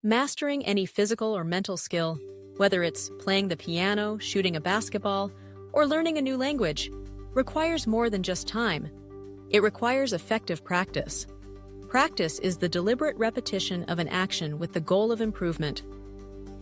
Mastering any physical or mental skill, whether it's playing the piano, shooting a basketball, or learning a new language, requires more than just time. It requires effective practice. Practice is the deliberate repetition of an action with the goal of improvement.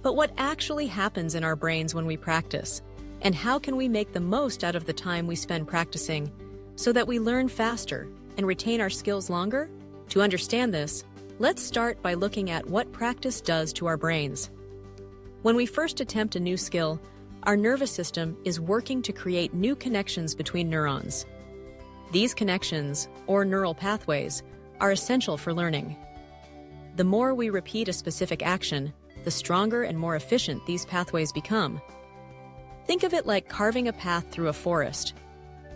But what actually happens in our brains when we practice? And how can we make the most out of the time we spend practicing so that we learn faster and retain our skills longer? To understand this, let's start by looking at what practice does to our brains. When we first attempt a new skill, our nervous system is working to create new connections between neurons. These connections, or neural pathways, are essential for learning. The more we repeat a specific action, the stronger and more efficient these pathways become. Think of it like carving a path through a forest.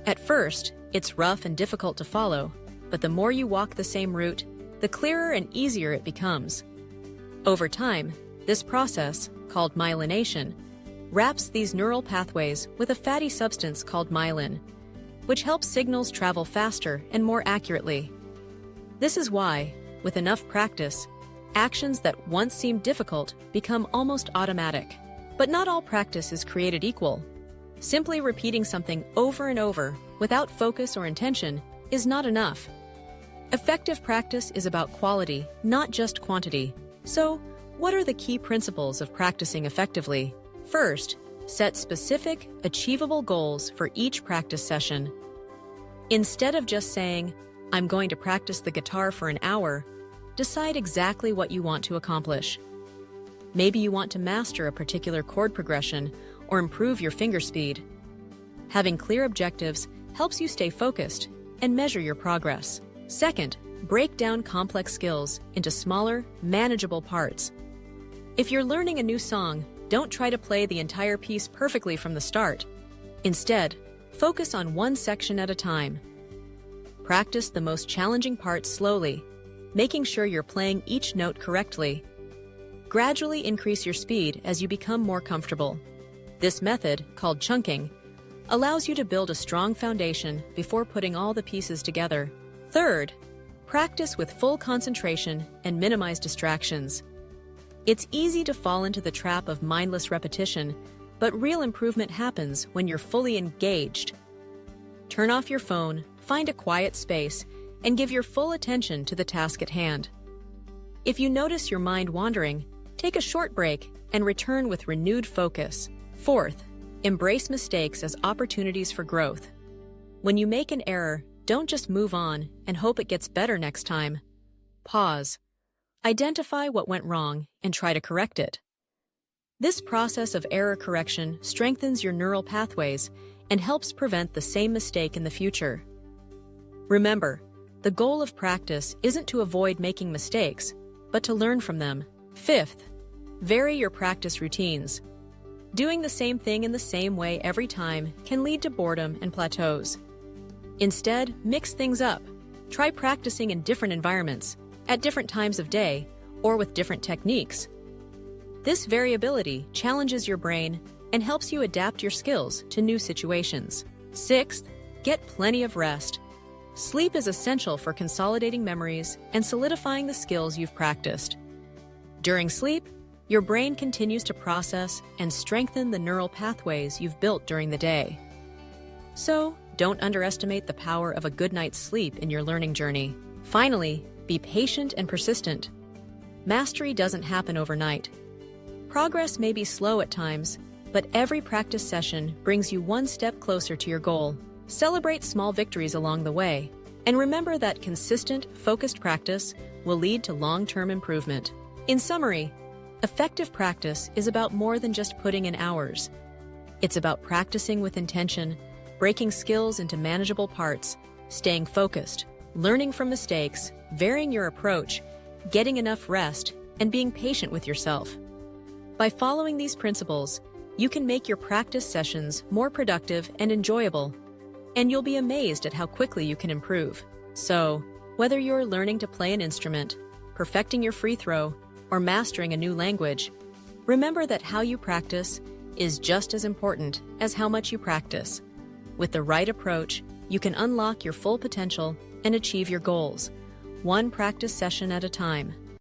At first, it's rough and difficult to follow, but the more you walk the same route, the clearer and easier it becomes. Over time, this process, called myelination, wraps these neural pathways with a fatty substance called myelin, which helps signals travel faster and more accurately. This is why, with enough practice, actions that once seemed difficult become almost automatic. But not all practice is created equal. Simply repeating something over and over without focus or intention is not enough. Effective practice is about quality, not just quantity. So, what are the key principles of practicing effectively? First, set specific, achievable goals for each practice session. Instead of just saying, "I'm going to practice the guitar for an hour," decide exactly what you want to accomplish. Maybe you want to master a particular chord progression or improve your finger speed. Having clear objectives helps you stay focused and measure your progress. Second, break down complex skills into smaller, manageable parts. If you're learning a new song, don't try to play the entire piece perfectly from the start. Instead, focus on one section at a time. Practice the most challenging parts slowly, making sure you're playing each note correctly. Gradually increase your speed as you become more comfortable. This method, called chunking, allows you to build a strong foundation before putting all the pieces together. Third, practice with full concentration and minimize distractions. It's easy to fall into the trap of mindless repetition, but real improvement happens when you're fully engaged. Turn off your phone, find a quiet space, and give your full attention to the task at hand. If you notice your mind wandering, take a short break and return with renewed focus. Fourth, embrace mistakes as opportunities for growth. When you make an error, don't just move on and hope it gets better next time. Pause. Identify what went wrong and try to correct it. This process of error correction strengthens your neural pathways and helps prevent the same mistake in the future. Remember, the goal of practice isn't to avoid making mistakes, but to learn from them. Fifth, vary your practice routines. Doing the same thing in the same way every time can lead to boredom and plateaus. Instead, mix things up. Try practicing in different environments, at different times of day, or with different techniques. This variability challenges your brain and helps you adapt your skills to new situations. Sixth, get plenty of rest. Sleep is essential for consolidating memories and solidifying the skills you've practiced. During sleep, your brain continues to process and strengthen the neural pathways you've built during the day. So, don't underestimate the power of a good night's sleep in your learning journey. Finally, be patient and persistent. Mastery doesn't happen overnight. Progress may be slow at times, but every practice session brings you one step closer to your goal. Celebrate small victories along the way, and remember that consistent, focused practice will lead to long-term improvement. In summary, effective practice is about more than just putting in hours. It's about practicing with intention, breaking skills into manageable parts, staying focused, learning from mistakes, varying your approach, getting enough rest, and being patient with yourself. By following these principles, you can make your practice sessions more productive and enjoyable, and you'll be amazed at how quickly you can improve. So, whether you're learning to play an instrument, perfecting your free throw, or mastering a new language, remember that how you practice is just as important as how much you practice. With the right approach, you can unlock your full potential and achieve your goals, one practice session at a time.